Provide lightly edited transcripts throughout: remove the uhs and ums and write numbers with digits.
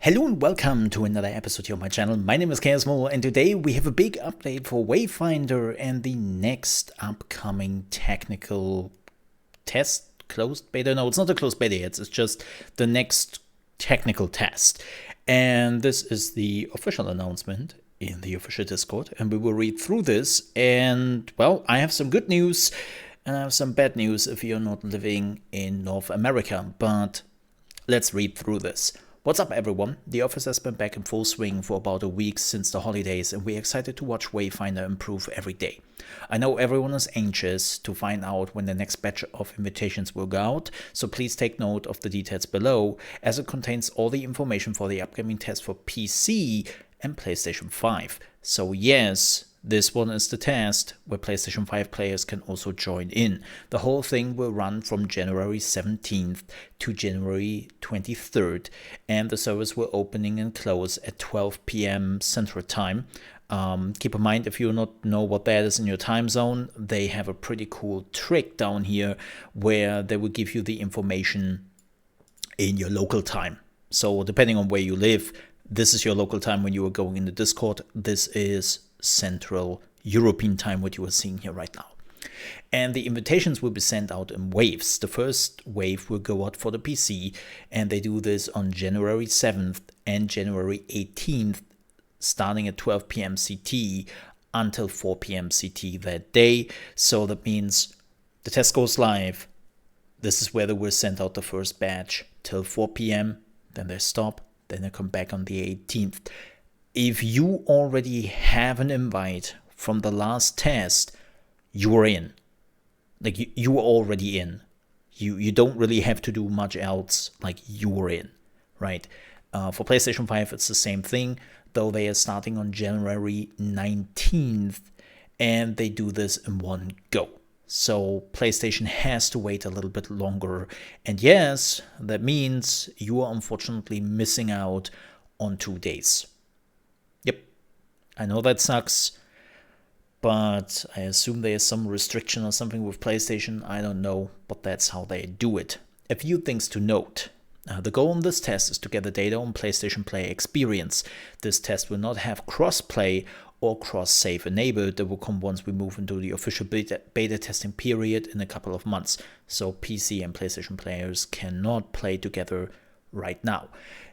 Hello and welcome to another episode here on my channel. My name is Chaosmo and today we have a big update for Wayfinder and the next upcoming technical test. Closed beta? No, it's not a closed beta yet. It's just the next technical test. And this is the official announcement in the official Discord. And we will read through this. And, well, I have some good news and I have some bad news if you're not living in North America. But let's read through this. What's up everyone? The office has been back in full swing for about a week since the holidays and we're excited to watch Wayfinder improve every day. I know everyone is anxious to find out when the next batch of invitations will go out, so please take note of the details below as it contains all the information for the upcoming test for PC and PlayStation 5. So yes, this one is the test where PlayStation 5 players can also join in. The whole thing will run from January 17th to January 23rd, and the servers will opening and close at 12 p.m. Central Time. Keep in mind, if you not know what that is in your time zone, they have a pretty cool trick down here where they will give you the information in your local time. So depending on where you live, this is your local time when you are going in the Discord. This is Central European time, what you are seeing here right now. And the invitations will be sent out in waves. The first wave will go out for the PC, and they do this on January 7th and January 18th, starting at 12 p.m. CT until 4 p.m. CT that day. So that means the test goes live. This is where they will send out the first batch till 4 p.m. Then they stop. Then they come back on the 18th. If you already have an invite from the last test, you're in. Like you are already in. You don't really have to do much else. Like you're in, right? For PlayStation 5, it's the same thing, though they are starting on January 19th, and they do this in one go. So PlayStation has to wait a little bit longer. And yes, that means you are unfortunately missing out on 2 days. Yep, I know that sucks, but I assume there's some restriction or something with PlayStation. I don't know, but that's how they do it. A few things to note. The goal on this test is to gather data on PlayStation player experience. This test will not have cross-play or cross-save enabled. That will come once we move into the official beta testing period in a couple of months. So PC and PlayStation players cannot play together right now.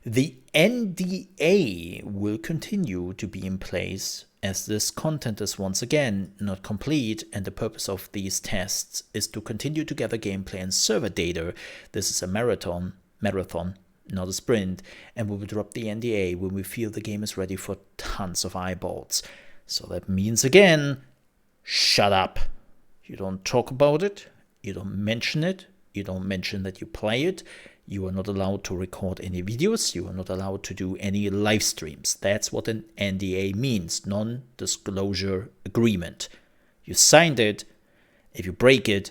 The NDA will continue to be in place as this content is once again not complete, and the purpose of these tests is to continue to gather gameplay and server data. This is a marathon, not a sprint, and we will drop the NDA when we feel the game is ready for tons of eyeballs. So that means again, shut up. You don't talk about it, you don't mention it, you don't mention that you play it. You are not allowed to record any videos. You are not allowed to do any live streams. That's what an NDA means, non-disclosure agreement. You signed it. If you break it,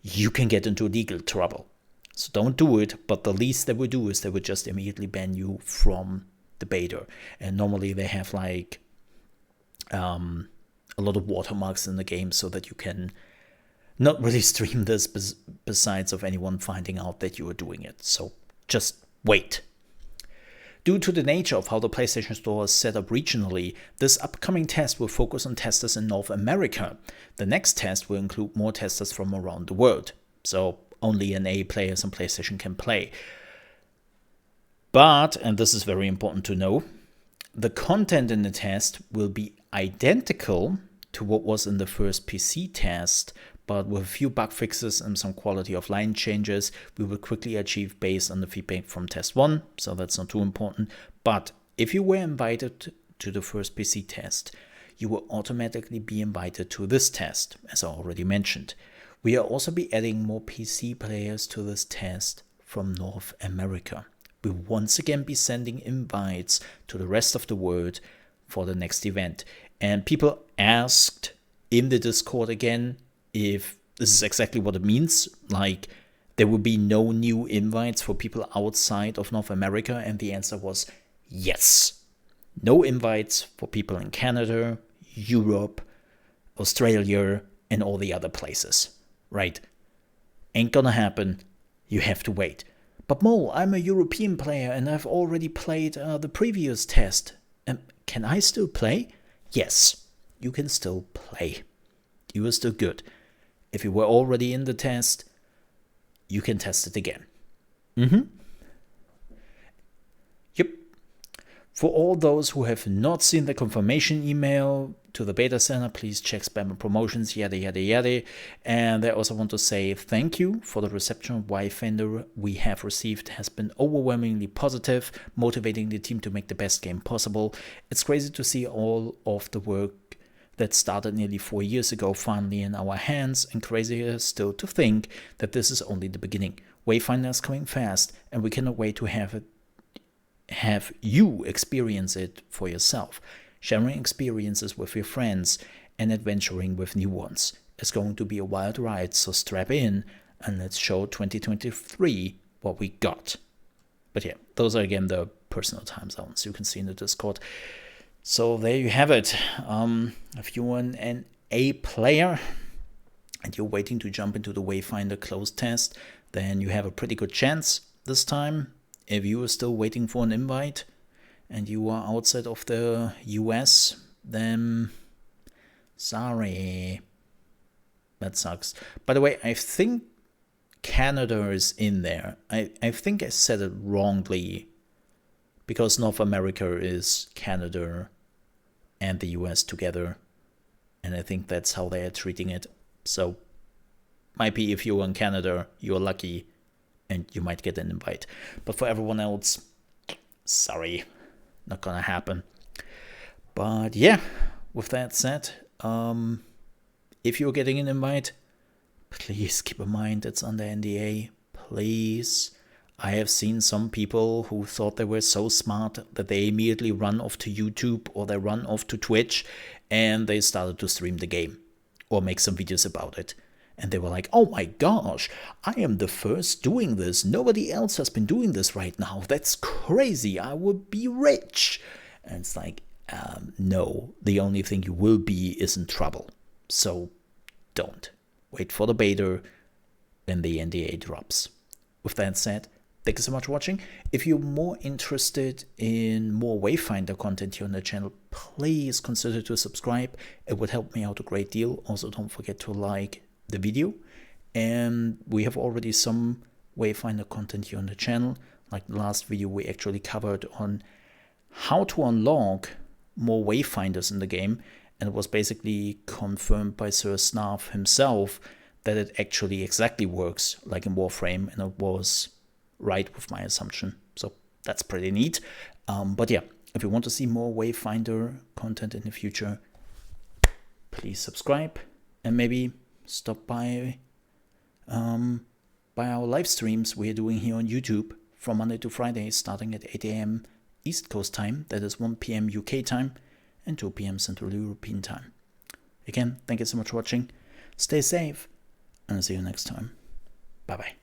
you can get into legal trouble. So don't do it, but the least they would do is they would just immediately ban you from the beta. And normally they have like a lot of watermarks in the game so that you can not really stream this besides of anyone finding out that you are doing it. So just wait. Due to the nature of how the PlayStation Store is set up regionally, this upcoming test will focus on testers in North America. The next test will include more testers from around the world. So only NA players on PlayStation can play. But, and this is very important to know, the content in the test will be identical to what was in the first PC test, but with a few bug fixes and some quality of line changes we will quickly achieve based on the feedback from test 1, so that's not too important. But if you were invited to the first PC test, you will automatically be invited to this test, as I already mentioned. We will also be adding more PC players to this test from North America. We'll once again be sending invites to the rest of the world for the next event. And people asked in the Discord again if this is exactly what it means, like there will be no new invites for people outside of North America, and the answer was yes. No invites for people in Canada, Europe, Australia, and all the other places, right? Ain't gonna happen, you have to wait. But Mo, I'm a European player and I've already played the previous test. Can I still play? Yes, you can still play. You are still good. If you were already in the test, you can test it again. Yep. For all those who have not seen the confirmation email to the beta center, please check spam and promotions, yada yada yada. And I also want to say thank you for the reception of Wayfinder we have received. Has been overwhelmingly positive, motivating the team to make the best game possible. It's crazy to see all of the work that started nearly 4 years ago finally in our hands, and crazier still to think that this is only the beginning. Wayfinder is coming fast, and we cannot wait to have you experience it for yourself. Sharing experiences with your friends and adventuring with new ones. It's going to be a wild ride, so strap in and let's show 2023 what we got. But yeah, those are again the personal time zones you can see in the Discord. So there you have it. If you're an A player and you're waiting to jump into the Wayfinder closed test, then you have a pretty good chance this time. If you are still waiting for an invite and you are outside of the US, then sorry. That sucks. By the way, I think Canada is in there. I think I said it wrongly because North America is Canada and the US together. And I think that's how they are treating it. So might be if you're in Canada, you're lucky and you might get an invite. But for everyone else, sorry, not gonna happen. But yeah, with that said, if you're getting an invite, please keep in mind it's under NDA. Please. I have seen some people who thought they were so smart that they immediately run off to YouTube or they run off to Twitch and they started to stream the game or make some videos about it. And they were like, oh my gosh, I am the first doing this. Nobody else has been doing this right now. That's crazy. I would be rich. And it's like, no, the only thing you will be is in trouble. So don't. Wait for the beta when the NDA drops. With that said, thank you so much for watching. If you're more interested in more Wayfinder content here on the channel, please consider to subscribe. It would help me out a great deal. Also, don't forget to like the video. And we have already some Wayfinder content here on the channel. Like the last video we actually covered on how to unlock more Wayfinders in the game. And it was basically confirmed by Sir Snarf himself that it actually exactly works like in Warframe, and it was right with my assumption. So that's pretty neat. But yeah, if you want to see more Wayfinder content in the future, please subscribe and maybe stop by our live streams we're doing here on YouTube from Monday to Friday, starting at 8 AM East Coast time. That is 1 PM UK time and 2 PM Central European time. Again, thank you so much for watching. Stay safe, and I'll see you next time. Bye-bye.